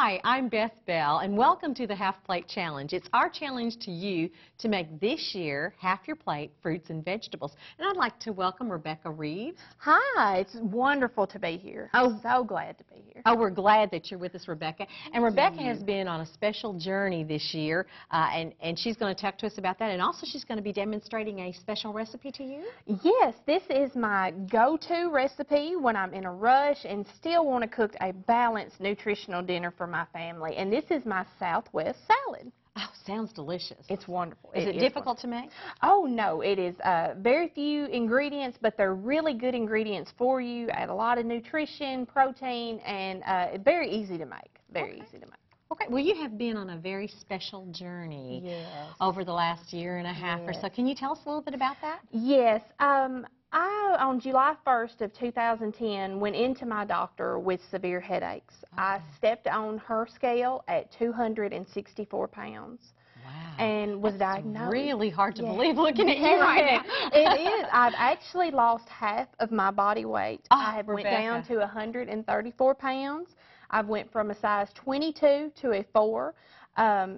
Hi, I'm Beth Bell, and welcome to the Half Plate Challenge. It's our challenge to you to make this year half your plate fruits and vegetables. And I'd like to welcome Rebecca Reeves. Hi, it's wonderful to be here. I'm so glad to be here. Oh, we're glad that you're with us, Rebecca. And Rebecca has been on a special journey this year, and she's going to talk to us about that. And also, she's going to be demonstrating a special recipe to you. Yes, this is my go-to recipe when I'm in a rush and still want to cook a balanced nutritional dinner for my family. And this is my Southwest salad. Oh, sounds delicious. It's wonderful. Is it difficult to make? Oh, no, it is very few ingredients, but they're really good ingredients for you. Add a lot of nutrition, protein, and very easy to make. Very easy to make. Okay, well, you have been on a very special journey over the last year and a half or so. Can you tell us a little bit about that? Yes. On July 1st of 2010, went into my doctor with severe headaches. I stepped on her scale at 264 pounds. Wow. And was diagnosed. It's really hard to believe looking at you right now. It is. I've actually lost half of my body weight. Oh, I have went Rebecca. down to 134 pounds. I've went from a size 22 to a 4.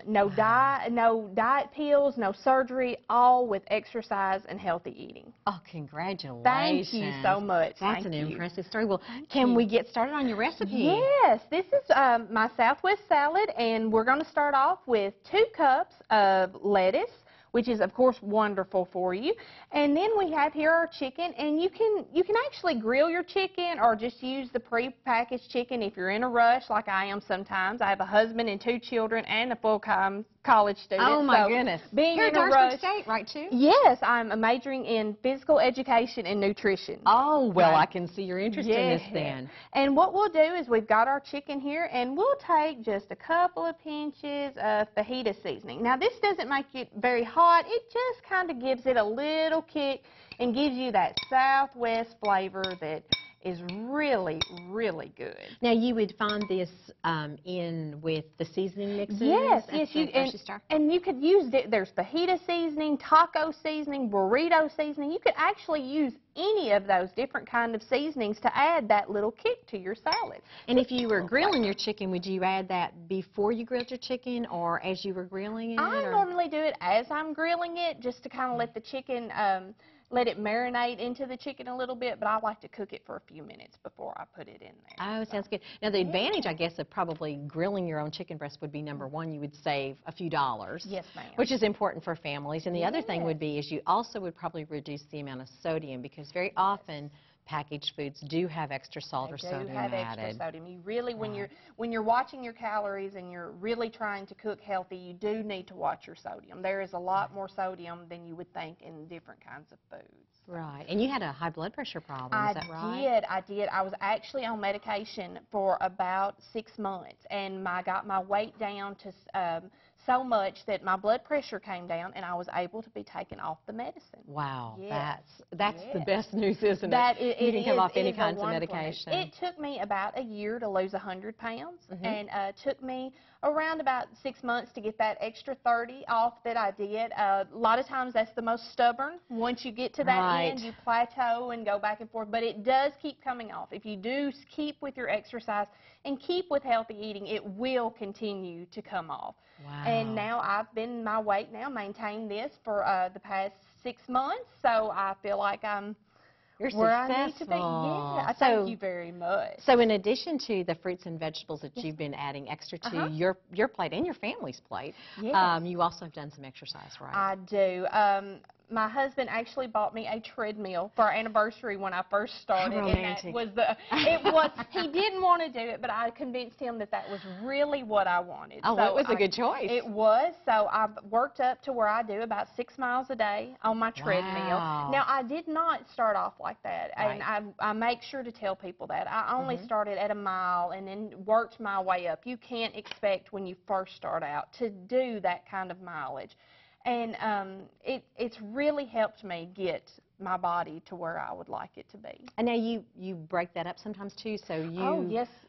No diet pills, no surgery, all with exercise and healthy eating. Oh, congratulations. Thank you so much. That's an impressive story. Well, can we get started on your recipe? Yes, this is my Southwest salad, and we're going to start off with 2 cups of lettuce, which is, of course, wonderful for you. And then we have here our chicken, and you can actually grill your chicken or just use the pre-packaged chicken if you're in a rush like I am sometimes. I have a husband and 2 children and a full-time college student. Oh, my goodness. Being You're in at a rush, State, right, too? Yes, I'm majoring in physical education and nutrition. Oh, well, I can see your interest in this then. And what we'll do is we've got our chicken here, and we'll take just a couple of pinches of fajita seasoning. Now, this doesn't make it very hot. It just kind of gives it a little kick and gives you that Southwest flavor that is really, really good. Now, you would find this in with the seasoning mixes? Yes, and you could use it. There's fajita seasoning, taco seasoning, burrito seasoning. You could actually use any of those different kind of seasonings to add that little kick to your salad. And if you were grilling your chicken, would you add that before you grilled your chicken or as you were grilling it? I normally do it as I'm grilling it, just to kind of let the chicken let it marinate into the chicken a little bit, but I like to cook it for a few minutes before I put it in there. Oh, sounds good. Now, the advantage, I guess, of probably grilling your own chicken breast would be, number one, you would save a few dollars. Yes, ma'am. Which is important for families. And the other thing would be is you also would probably reduce the amount of sodium, because very often packaged foods do have extra salt or sodium added. Extra sodium. You really, when you're watching your calories and you're really trying to cook healthy, you do need to watch your sodium. There is a lot more sodium than you would think in different kinds of foods. Right. And you had a high blood pressure problem, is that right? I did. I was actually on medication for about 6 months, and I got my weight down to so much that my blood pressure came down, and I was able to be taken off the medicine. Wow. Yes. That's the best news, isn't it? You can come off any kinds of medication. It took me about a year to lose 100 pounds, and took me around about 6 months to get that extra 30 off that I did. A lot of times that's the most stubborn. Once you get to that end, you plateau and go back and forth, but it does keep coming off. If you do keep with your exercise and keep with healthy eating, it will continue to come off. Wow. And now I've been my weight now, maintained this for the past 6 months, so I feel like I'm where I need to be. Yeah, thank you very much. So in addition to the fruits and vegetables that you've been adding extra to your plate and your family's plate, you also have done some exercise, right? I do. My husband actually bought me a treadmill for our anniversary when I first started. How romantic. And he didn't want to do it, but I convinced him that that was really what I wanted. Oh, so it was a good choice. It was. So I've worked up to where I do about 6 miles a day on my treadmill. Wow. Now, I did not start off like that, and I make sure to tell people that. I only started at a mile and then worked my way up. You can't expect when you first start out to do that kind of mileage. And it's really helped me get my body to where I would like it to be. And now you break that up sometimes too, so you... Oh,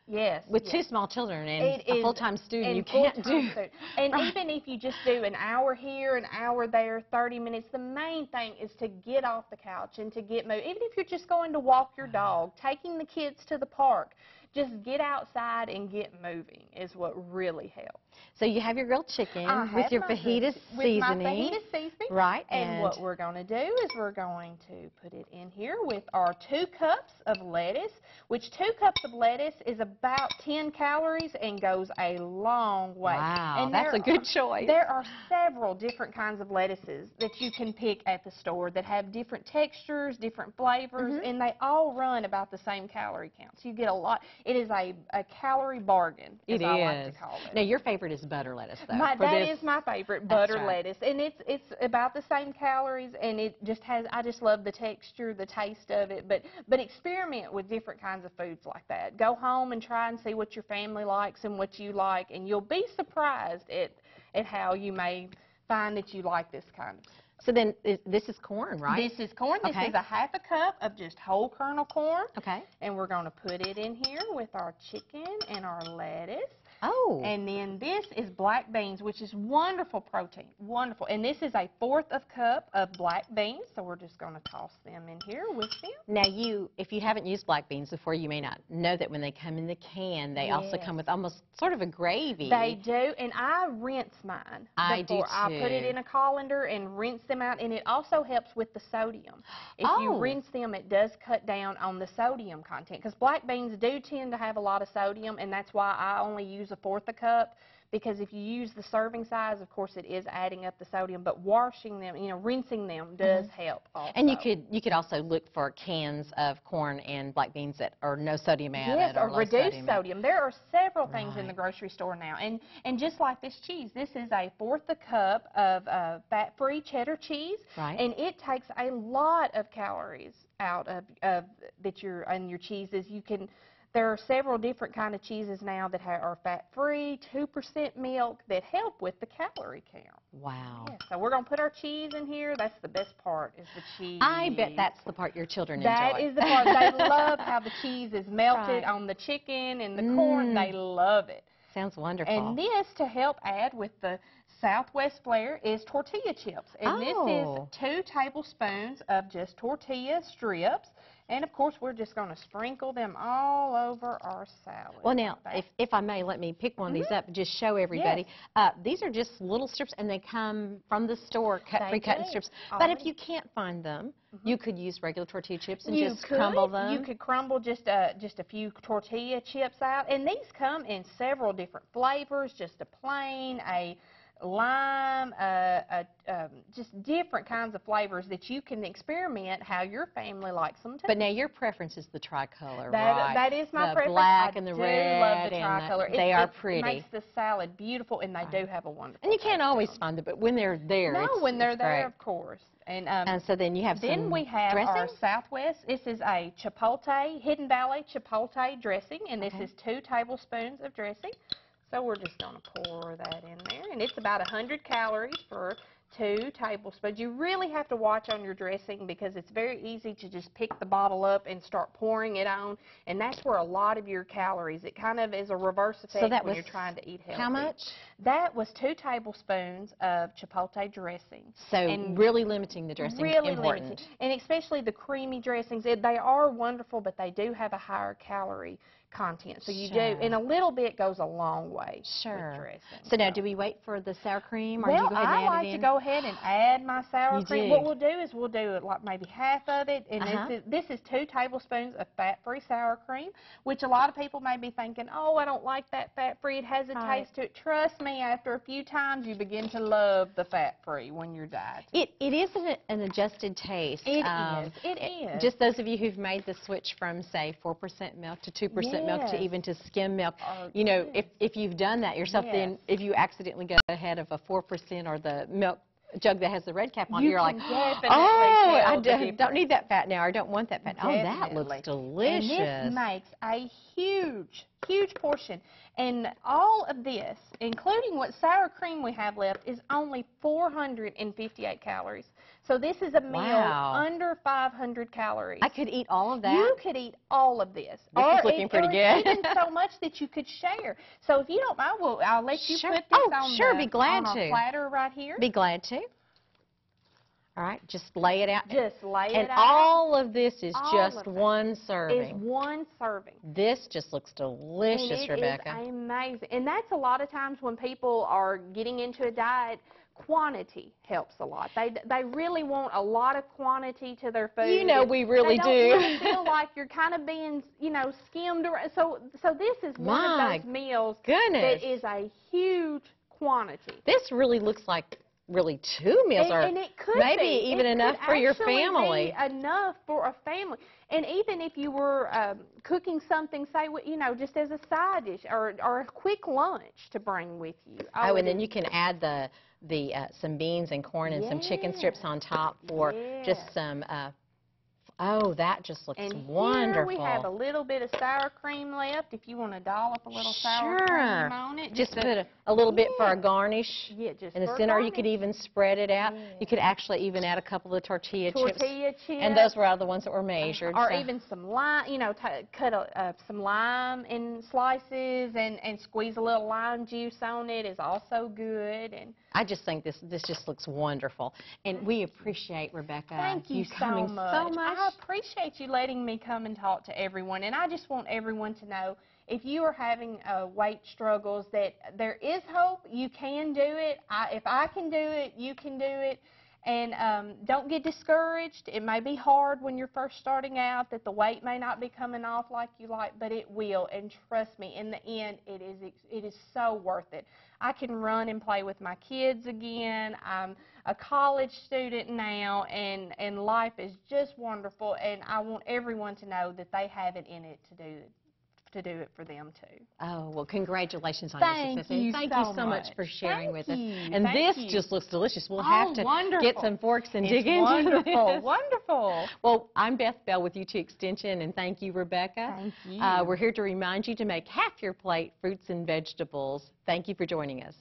yes. With 2 small children and a full-time student, you can't do... And even if you just do an hour here, an hour there, 30 minutes, the main thing is to get off the couch and to get moved. Even if you're just going to walk your dog, taking the kids to the park, just get outside and get moving is what really helps. So you have your grilled chicken with your fajita seasoning. With my fajita seasoning. Right. And what we're going to do is we're going to put it in here with our 2 cups of lettuce, which 2 cups of lettuce is about 10 calories and goes a long way. Wow, and that's a good choice. There are several different kinds of lettuces that you can pick at the store that have different textures, different flavors, and they all run about the same calorie count. So you get a lot. It is a calorie bargain, as I like to call it. Now, your favorite is butter lettuce, though. That is my favorite, butter lettuce. And it's about the same calories, and it just has, I just love the texture, the taste of it. But experiment with different kinds of foods like that. Go home and try and see what your family likes and what you like, and you'll be surprised at how you may find that you like this kind of stuff. So then this is corn, right? This is corn. Okay. This is a half a cup of just whole kernel corn. Okay. And we're going to put it in here with our chicken and our lettuce. Oh. And then this is black beans, which is wonderful protein, wonderful. And this is a 1/4 cup of black beans, so we're just going to toss them in here with them. Now, if you haven't used black beans before, you may not know that when they come in the can, they also come with almost sort of a gravy. They do, and I rinse mine before I put it in a colander and rinse them out, and it also helps with the sodium. If you rinse them, it does cut down on the sodium content, because black beans do tend to have a lot of sodium, and that's why I only use a 1/4 cup, because if you use the serving size, of course, it is adding up the sodium, but washing them, rinsing them does help also. And you could also look for cans of corn and black beans that are no sodium added. Yes, or low reduced sodium. There are several things in Right. the grocery store now. And just like this cheese, this is a 1/4 cup of fat-free cheddar cheese. Right. And it takes a lot of calories out of that on your cheeses. There are several different kind of cheeses now that are fat-free, 2% milk, that help with the calorie count. Wow. Yeah, so we're going to put our cheese in here. That's the best part, is the cheese. I bet that's the part your children enjoy. That is the part. They love how the cheese is melted on the chicken and the corn. They love it. Sounds wonderful. And this, to help add with the Southwest flair, is tortilla chips. And this is 2 tablespoons of just tortilla strips. And, of course, we're just going to sprinkle them all over our salad. Well, now, if I may, let me pick one of these up and just show everybody. Yes. These are just little strips, and they come from the store, pre-cut in strips. But if you can't find them, you could use regular tortilla chips and just crumble them. You could crumble just a few tortilla chips out. And these come in several different flavors, just a plain, a lime, just different kinds of flavors that you can experiment how your family likes them too. But now your preference is the tricolor, right? That is my preference. The black and the red. I do love the tricolor. They are pretty. It makes the salad beautiful, and they do have a wonderful And you can't always find them, but when they're there, when they're there, great. Of course. And so then you have Then we have dressing? our Southwest. This is a Chipotle, Hidden Valley Chipotle dressing, and this is 2 tablespoons of dressing. So we're just going to pour that in there, and it's about 100 calories for 2 tablespoons. You really have to watch on your dressing, because it's very easy to just pick the bottle up and start pouring it on, and that's where a lot of your calories, it kind of is a reverse effect when you're trying to eat healthy. How much? That was 2 tablespoons of Chipotle dressing. So really limiting the dressing is important. Limited. And especially the creamy dressings, they are wonderful, but they do have a higher calorie content. So you do, and a little bit goes a long way with dressing. So now, do we wait for the sour cream, or well, do you go ahead and add it in? I like to go ahead and add my sour cream. Do. What we'll do is we'll do like maybe half of it, and this is 2 tablespoons of fat-free sour cream, which a lot of people may be thinking, oh, I don't like that fat-free. It has a taste to it. Trust me, after a few times, you begin to love the fat-free when you're dieting. It is an adjusted taste. It is. It is. Just those of you who've made the switch from, say, 4% milk to 2% milk to even to skim milk, you know, if you've done that yourself, then if you accidentally go ahead of a 4% or the milk jug that has the red cap on, you're like, oh, I don't need that fat now, or I don't want that fat. Oh, that looks delicious. And this makes a huge, huge portion. And all of this, including what sour cream we have left, is only 458 calories. So this is a meal under 500 calories. I could eat all of that? You could eat all of this. This is looking pretty good. Even so much that you could share. So if you don't mind, I'll let you put this on, be glad on to. our platter right here. Be glad to. All right, just lay it out. Just lay it out. And all of this is All just of it one serving. Is one serving. This just looks delicious, Rebecca. It is amazing. And that's a lot of times when people are getting into a diet, quantity helps a lot. They really want a lot of quantity to their food. You know, we really do. They don't really feel like you're kind of being, you know, skimmed around. So this is one of those meals that is a huge quantity. This really looks like really 2 meals, or and it could maybe be. even enough for your family. Be enough for a family. And even if you were cooking something, say, you know, just as a side dish or a quick lunch to bring with you. Oh, and then you can add some beans and corn and some chicken strips on top for just some. Oh, that just looks wonderful. Here we have a little bit of sour cream left. If you want to dollop a little sour cream on it. Just put a little bit for a garnish. Yeah, just in the center, or you could even spread it out. Yeah. You could actually even add a couple of tortilla chips. And those were the ones that were measured. Or even some lime, you know, cut some lime in slices and squeeze a little lime juice on it is also good. And I just think this just looks wonderful. And we appreciate, Rebecca, Thank you coming so much. I appreciate you letting me come and talk to everyone. And I just want everyone to know, if you are having weight struggles, that there is hope. You can do it. If I can do it, you can do it. And don't get discouraged. It may be hard when you're first starting out, that the weight may not be coming off like you like, but it will. And trust me, in the end, it is so worth it. I can run and play with my kids again. I'm a college student now, and life is just wonderful. And I want everyone to know that they have it in it to do it for them too. Oh, well, congratulations on your success. And thank you so much for sharing with us. And this just looks delicious. We'll have to get some forks and dig into this. Wonderful. Well, I'm Beth Bell with UT Extension, and thank you, Rebecca. Thank you. We're here to remind you to make half your plate fruits and vegetables. Thank you for joining us.